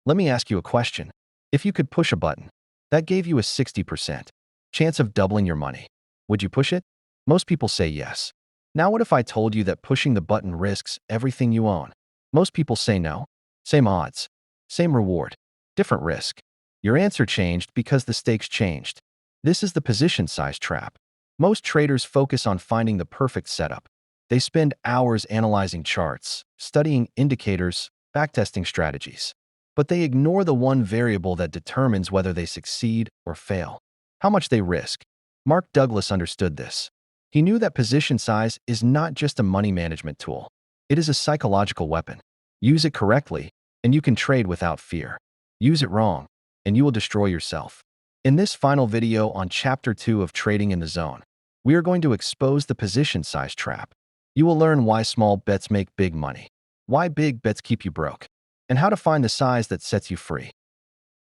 Let me ask you a question. If you could push a button that gave you a 60% chance of doubling your money, would you push it? Most people say yes. Now what if I told you that pushing the button risks everything you own? Most people say no. Same odds, same reward, different risk. Your answer changed because the stakes changed. This is the position size trap. Most traders focus on finding the perfect setup. They spend hours analyzing charts, studying indicators, backtesting strategies. But they ignore the one variable that determines whether they succeed or fail: how much they risk. Mark Douglas understood this. He knew that position size is not just a money management tool. It is a psychological weapon. Use it correctly, and you can trade without fear. Use it wrong, and you will destroy yourself. In this final video on Chapter 2 of Trading in the Zone, we are going to expose the position size trap. You will learn why small bets make big money, why big bets keep you broke, and how to find the size that sets you free.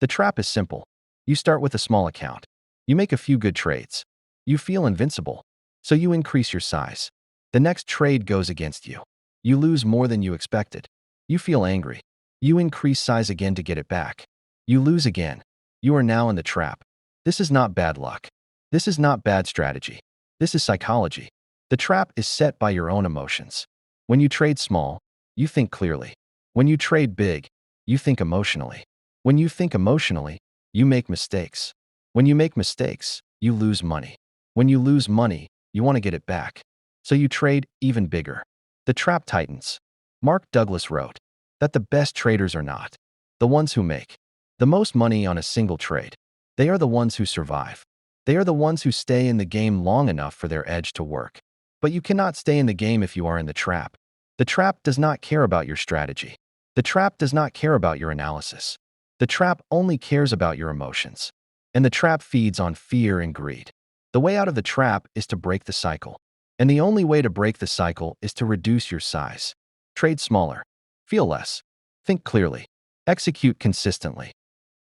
The trap is simple. You start with a small account. You make a few good trades. You feel invincible, so you increase your size. The next trade goes against you. You lose more than you expected. You feel angry. You increase size again to get it back. You lose again. You are now in the trap. This is not bad luck. This is not bad strategy. This is psychology. The trap is set by your own emotions. When you trade small, you think clearly. When you trade big, you think emotionally. When you think emotionally, you make mistakes. When you make mistakes, you lose money. When you lose money, you want to get it back. So you trade even bigger. The trap tightens. Mark Douglas wrote that the best traders are not the ones who make the most money on a single trade. They are the ones who survive. They are the ones who stay in the game long enough for their edge to work. But you cannot stay in the game if you are in the trap. The trap does not care about your strategy. The trap does not care about your analysis. The trap only cares about your emotions. And the trap feeds on fear and greed. The way out of the trap is to break the cycle. And the only way to break the cycle is to reduce your size. Trade smaller. Feel less. Think clearly. Execute consistently.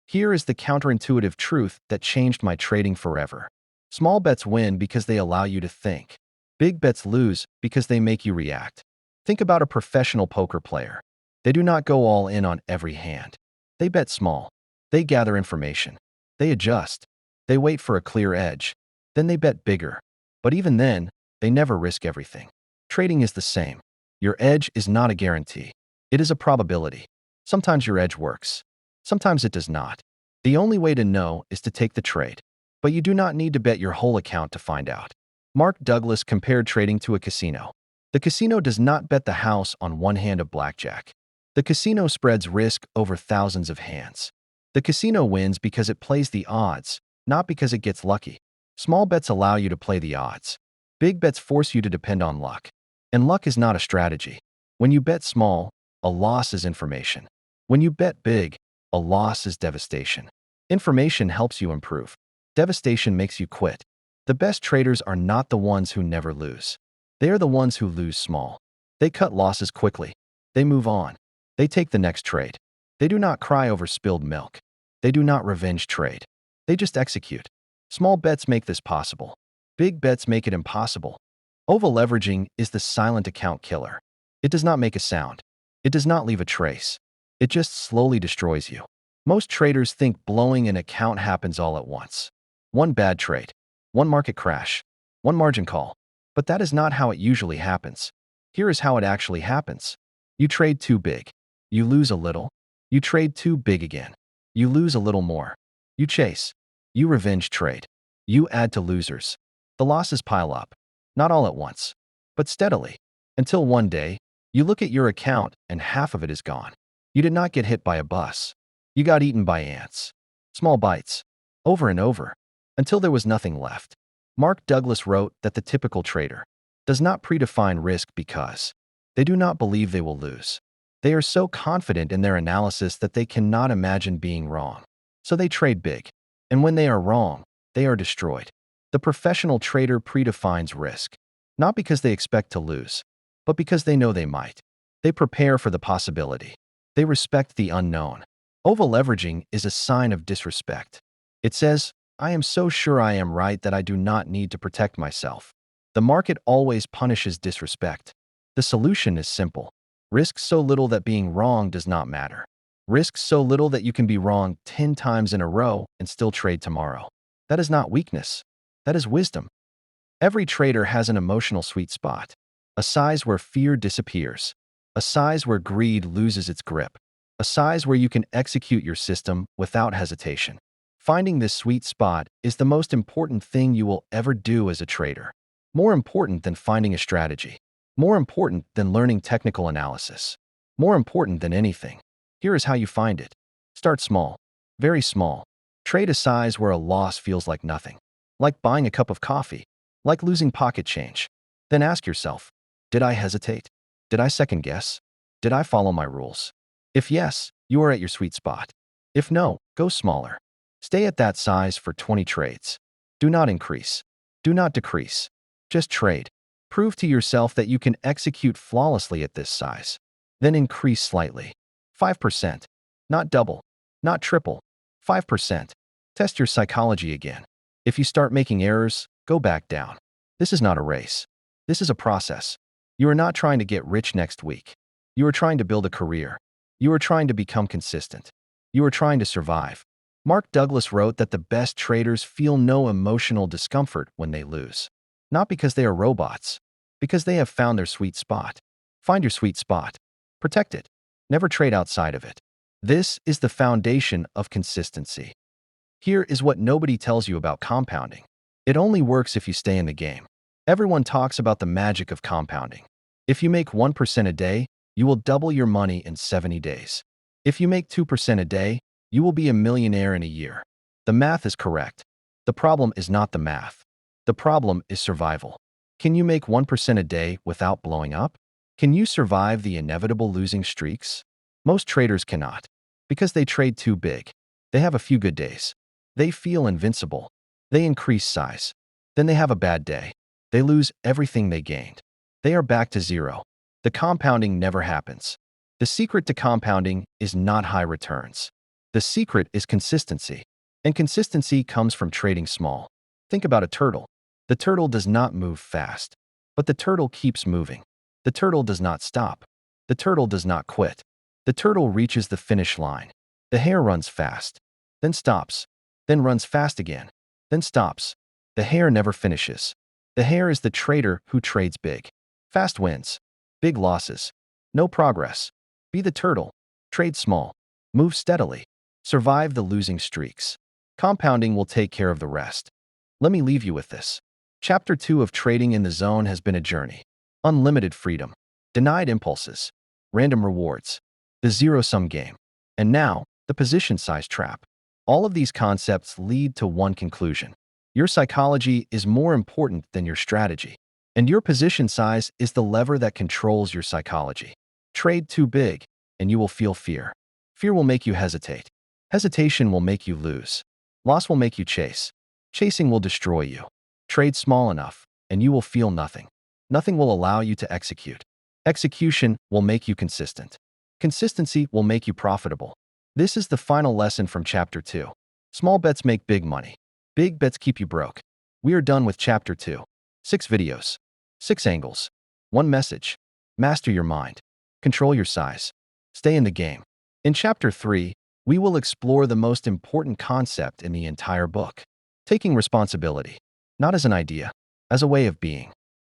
Here is the counterintuitive truth that changed my trading forever. Small bets win because they allow you to think. Big bets lose because they make you react. Think about a professional poker player. They do not go all in on every hand. They bet small. They gather information. They adjust. They wait for a clear edge. Then they bet bigger. But even then, they never risk everything. Trading is the same. Your edge is not a guarantee. It is a probability. Sometimes your edge works. Sometimes it does not. The only way to know is to take the trade. But you do not need to bet your whole account to find out. Mark Douglas compared trading to a casino. The casino does not bet the house on one hand of blackjack. The casino spreads risk over thousands of hands. The casino wins because it plays the odds, not because it gets lucky. Small bets allow you to play the odds. Big bets force you to depend on luck. And luck is not a strategy. When you bet small, a loss is information. When you bet big, a loss is devastation. Information helps you improve. Devastation makes you quit. The best traders are not the ones who never lose. They are the ones who lose small. They cut losses quickly. They move on. They take the next trade. They do not cry over spilled milk. They do not revenge trade. They just execute. Small bets make this possible. Big bets make it impossible. Over-leveraging is the silent account killer. It does not make a sound. It does not leave a trace. It just slowly destroys you. Most traders think blowing an account happens all at once. One bad trade. One market crash. One margin call. But that is not how it usually happens. Here is how it actually happens. You trade too big. You lose a little. You trade too big again. You lose a little more. You chase. You revenge trade. You add to losers. The losses pile up. Not all at once, but steadily. Until one day, you look at your account and half of it is gone. You did not get hit by a bus. You got eaten by ants. Small bites. Over and over. Until there was nothing left. Mark Douglas wrote that the typical trader does not predefine risk because they do not believe they will lose. They are so confident in their analysis that they cannot imagine being wrong. So they trade big. And when they are wrong, they are destroyed. The professional trader predefines risk, not because they expect to lose, but because they know they might. They prepare for the possibility. They respect the unknown. Over-leveraging is a sign of disrespect. It says, I am so sure I am right that I do not need to protect myself. The market always punishes disrespect. The solution is simple. Risk so little that being wrong does not matter. Risk so little that you can be wrong 10 times in a row and still trade tomorrow. That is not weakness. That is wisdom. Every trader has an emotional sweet spot, a size where fear disappears, a size where greed loses its grip, a size where you can execute your system without hesitation. Finding this sweet spot is the most important thing you will ever do as a trader. More important than finding a strategy. More important than learning technical analysis. More important than anything. Here is how you find it. Start small. Very small. Trade a size where a loss feels like nothing. Like buying a cup of coffee. Like losing pocket change. Then ask yourself, did I hesitate? Did I second guess? Did I follow my rules? If yes, you are at your sweet spot. If no, go smaller. Stay at that size for 20 trades. Do not increase. Do not decrease. Just trade. Prove to yourself that you can execute flawlessly at this size. Then increase slightly. 5%. Not double. Not triple. 5%. Test your psychology again. If you start making errors, go back down. This is not a race. This is a process. You are not trying to get rich next week. You are trying to build a career. You are trying to become consistent. You are trying to survive. Mark Douglas wrote that the best traders feel no emotional discomfort when they lose. Not because they are robots, because they have found their sweet spot. Find your sweet spot. Protect it. Never trade outside of it. This is the foundation of consistency. Here is what nobody tells you about compounding. It only works if you stay in the game. Everyone talks about the magic of compounding. If you make 1% a day, you will double your money in 70 days. If you make 2% a day, you will be a millionaire in a year. The math is correct. The problem is not the math. The problem is survival. Can you make 1% a day without blowing up? Can you survive the inevitable losing streaks? Most traders cannot, because they trade too big. They have a few good days. They feel invincible. They increase size. Then they have a bad day. They lose everything they gained. They are back to zero. The compounding never happens. The secret to compounding is not high returns. The secret is consistency. And consistency comes from trading small. Think about a turtle. The turtle does not move fast, but the turtle keeps moving. The turtle does not stop. The turtle does not quit. The turtle reaches the finish line. The hare runs fast, then stops, then runs fast again, then stops. The hare never finishes. The hare is the trader who trades big. Fast wins. Big losses. No progress. Be the turtle. Trade small. Move steadily. Survive the losing streaks. Compounding will take care of the rest. Let me leave you with this. Chapter 2 of Trading in the Zone has been a journey. Unlimited freedom. Denied impulses. Random rewards. The zero-sum game. And now, the position size trap. All of these concepts lead to one conclusion. Your psychology is more important than your strategy. And your position size is the lever that controls your psychology. Trade too big, and you will feel fear. Fear will make you hesitate. Hesitation will make you lose. Loss will make you chase. Chasing will destroy you. Trade small enough, and you will feel nothing. Nothing will allow you to execute. Execution will make you consistent. Consistency will make you profitable. This is the final lesson from Chapter 2. Small bets make big money. Big bets keep you broke. We are done with Chapter 2. 6 videos. 6 angles. 1 message. Master your mind. Control your size. Stay in the game. In Chapter 3, we will explore the most important concept in the entire book. Taking responsibility. Not as an idea, as a way of being.